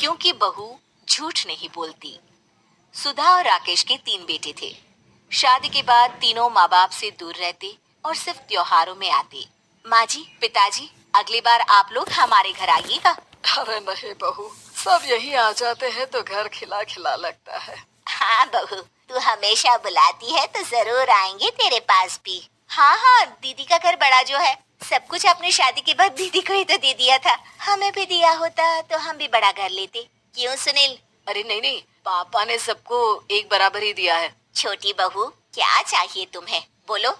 क्योंकि बहू झूठ नहीं बोलती। सुधा और राकेश के 3 बेटे थे। शादी के बाद तीनों माँ बाप से दूर रहते और सिर्फ त्योहारों में आते। माँ जी, पिताजी, अगली बार आप लोग हमारे घर आइएगा। अरे नहीं बहू, सब यही आ जाते हैं तो घर खिला खिला लगता है। हाँ बहू, तू हमेशा बुलाती है तो जरूर आएंगे तेरे पास भी। हाँ हाँ, दीदी का घर बड़ा जो है, सब कुछ आपने शादी के बाद दीदी को ही तो दे दिया था। हमें भी दिया होता तो हम भी बड़ा घर लेते। क्यों सुनील? अरे नहीं नहीं, पापा ने सबको एक बराबर ही दिया है। छोटी बहू, क्या चाहिए तुम्हें, बोलो।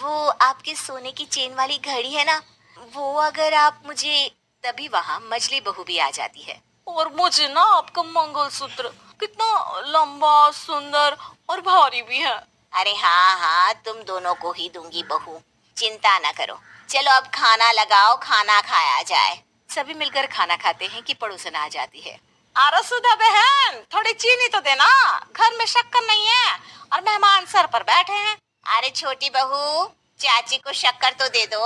वो आपके सोने की चेन वाली घड़ी है ना, वो अगर आप मुझे, तभी वहाँ मजली बहू भी आ जाती है। और मुझे ना आपका मंगलसूत्र कितना लंबा, सुंदर और भारी भी है। अरे हाँ हाँ, तुम दोनों को ही दूंगी बहू, चिंता ना करो। चलो अब खाना लगाओ, खाना खाया जाए। सभी मिलकर खाना खाते हैं कि पड़ोसन आ जाती है। अरे सुधा बहन, थोड़ी चीनी तो देना, घर में शक्कर नहीं है और मेहमान सर पर बैठे हैं। अरे छोटी बहू, चाची को शक्कर तो दे दो।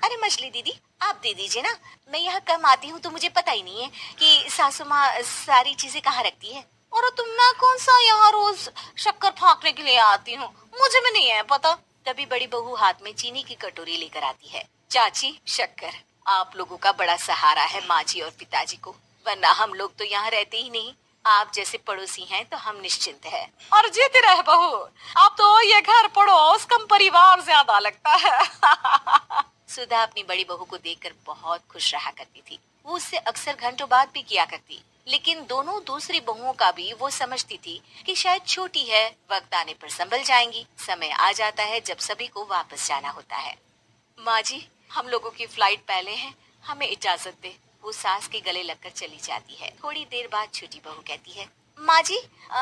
अरे मछली दीदी, आप दे दीजिए ना, मैं यहाँ कम आती हूँ तो मुझे पता ही नहीं है कि सासू माँ सारी चीजें कहाँ रखती है। और तुम ना कौन सा यहाँ रोज शक्कर फाँकने के लिए आती हूँ, मुझे भी नहीं है पता। तभी बड़ी बहू हाथ में चीनी की कटोरी लेकर आती है। चाची, शक्कर आप लोगों का बड़ा सहारा है माँ जी और पिताजी को, वरना हम लोग तो यहाँ रहते ही नहीं। आप जैसे पड़ोसी हैं तो हम निश्चिंत हैं। और जीती रहे बहू, आप तो ये घर पड़ोस कम परिवार ज्यादा लगता है। सुधा अपनी बड़ी बहू को देखकर बहुत खुश रहा करती थी। वो उससे अक्सर घंटों बात भी किया करती, लेकिन दोनों दूसरी बहुओं का भी वो समझती थी कि शायद छोटी है, वक्त आने पर संभल जाएंगी। समय आ जाता है जब सभी को वापस जाना होता है। माँ जी, हम लोगों की फ्लाइट पहले है, हमें इजाजत दे। वो सास के गले लगकर चली जाती है। थोड़ी देर बाद छोटी बहू कहती है, माँ जी,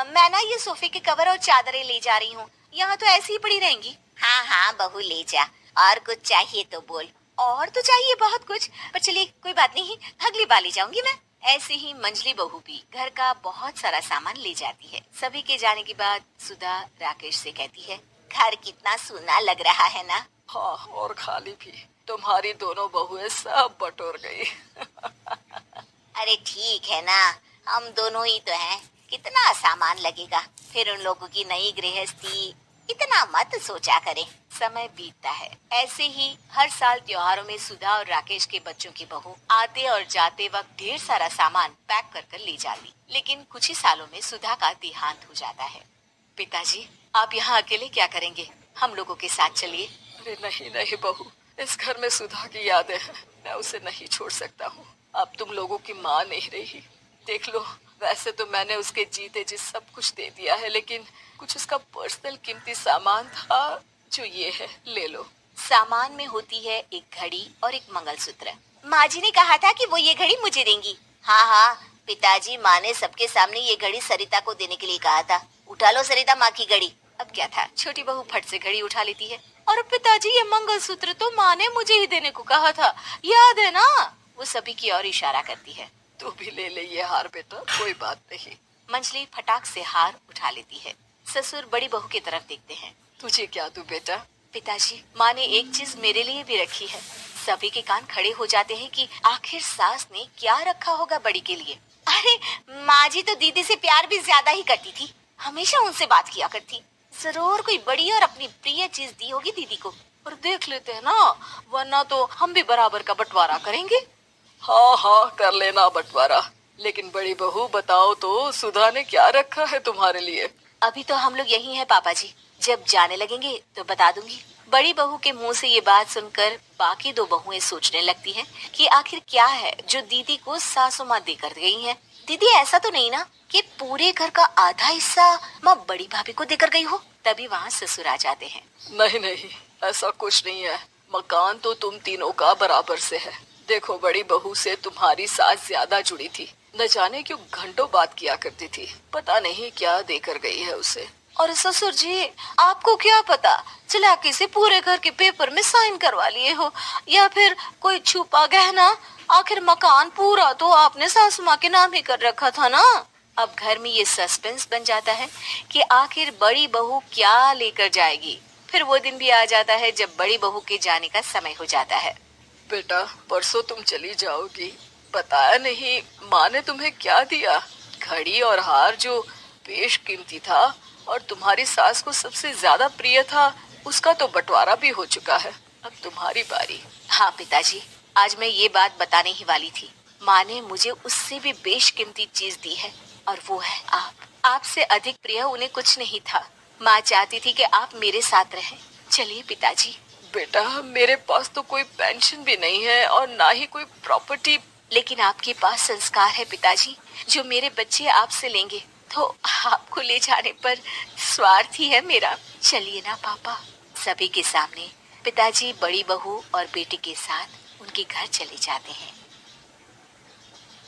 मैं ना ये सोफे के कवर और चादरें ले जा रही हूँ, यहाँ तो ऐसी ही पड़ी रहेंगी। हाँ हाँ बहू, ले जा, और कुछ चाहिए तो बोल। और तो चाहिए बहुत कुछ, पर चलिए कोई बात नहीं, अगली बार ले जाऊंगी मैं। ऐसे ही मंजली बहू भी घर का बहुत सारा सामान ले जाती है। सभी के जाने के बाद सुधा राकेश से कहती है, घर कितना सूना लग रहा है ना। हाँ, और खाली भी। तुम्हारी दोनों बहुएं सब बटोर गई। अरे ठीक है ना, हम दोनों ही तो हैं, कितना सामान लगेगा, फिर उन लोगों की नई गृहस्थी, इतना मत सोचा करें। समय बीतता है। ऐसे ही हर साल त्योहारों में सुधा और राकेश के बच्चों की बहू आते और जाते वक्त ढेर सारा सामान पैक कर कर ले जाती। लेकिन कुछ ही सालों में सुधा का देहांत हो जाता है। पिताजी, आप यहाँ अकेले क्या करेंगे, हम लोगों के साथ चलिए। अरे नहीं नहीं बहू, इस घर में सुधा की यादें हैं, मैं उसे नहीं छोड़ सकता हूँ। अब तुम लोगों की माँ नहीं रही। देख लो, वैसे तो मैंने उसके जीते जी सब कुछ दे दिया है, लेकिन कुछ उसका पर्सनल कीमती सामान था जो ये है, ले लो। सामान में होती है एक घड़ी और एक मंगलसूत्र। माँ जी ने कहा था कि वो ये घड़ी मुझे देंगी। हाँ हाँ पिताजी, माँ ने सबके सामने ये घड़ी सरिता को देने के लिए कहा था। उठा लो सरिता माँ की घड़ी। अब क्या था, छोटी बहू फट से घड़ी उठा लेती है। और पिताजी, ये मंगलसूत्र तो माँ ने मुझे ही देने को कहा था, याद है ना? वो सभी की ओर इशारा करती है। तू भी ले ले ये हार बेटा, कोई बात नहीं। मंजली फटाक से हार उठा लेती है। ससुर बड़ी बहू की तरफ देखते हैं। तुझे क्या दूं बेटा? पिताजी, माँ ने एक चीज मेरे लिए भी रखी है। सभी के कान खड़े हो जाते हैं कि आखिर सास ने क्या रखा होगा बड़ी के लिए। अरे माँ जी तो दीदी से प्यार भी ज्यादा ही करती थी, हमेशा उनसे बात किया करती। जरूर कोई बड़ी और अपनी प्रिय चीज दी होगी दीदी को। और देख लेते हैं ना, वरना तो हम भी बराबर का बंटवारा करेंगे। हाँ हाँ, कर लेना बंटवारा। लेकिन बड़ी बहू बताओ तो, सुधा ने क्या रखा है तुम्हारे लिए? अभी तो हम लोग यही हैं पापा जी, जब जाने लगेंगे तो बता दूंगी। बड़ी बहू के मुंह से ये बात सुनकर बाकी दो बहुएं सोचने लगती हैं कि आखिर क्या है जो दीदी को सासू माँ देकर गई हैं। दीदी, ऐसा तो नहीं ना कि पूरे घर का आधा हिस्सा माँ बड़ी भाभी को देकर गई हो। तभी वहाँ ससुर आ जाते हैं। नहीं नहीं, ऐसा कुछ नहीं है। मकान तो तुम तीनों का बराबर से है। देखो, बड़ी बहू से तुम्हारी सास ज्यादा जुड़ी थी, न जाने क्यों घंटों बात किया करती थी। पता नहीं क्या देकर गई है उसे। और ससुर जी, आपको क्या पता, चालाकी से पूरे घर के पेपर में साइन करवा लिए हो, या फिर कोई छुपा गहना। आखिर मकान पूरा तो आपने सासू माँ के नाम ही कर रखा था ना। अब घर में ये सस्पेंस बन जाता है कि आखिर बड़ी बहू क्या लेकर जाएगी। फिर वो दिन भी आ जाता है जब बड़ी बहू के जाने का समय हो जाता है। बेटा, परसों तुम चली जाओगी, बताया नहीं, माँ ने तुम्हें क्या दिया? घड़ी और हार जो बेशकीमती था और तुम्हारी सास को सबसे ज्यादा प्रिय था, उसका तो बंटवारा भी हो चुका है। अब तुम्हारी बारी। हाँ पिताजी, आज मैं ये बात बताने ही वाली थी। माँ ने मुझे उससे भी बेशकीमती चीज दी है, और वो है आप। आपसे अधिक प्रिय उन्हें कुछ नहीं था। माँ चाहती थी कि आप मेरे साथ रहें। चलिए पिताजी। बेटा, मेरे पास तो कोई पेंशन भी नहीं है और ना ही कोई प्रॉपर्टी। लेकिन आपके पास संस्कार है पिताजी, जो मेरे बच्चे आपसे लेंगे। तो आपको ले जाने पर स्वार्थ ही है मेरा। चलिए ना पापा। सभी के सामने पिताजी बड़ी बहू और बेटे के साथ उनके घर चले जाते हैं।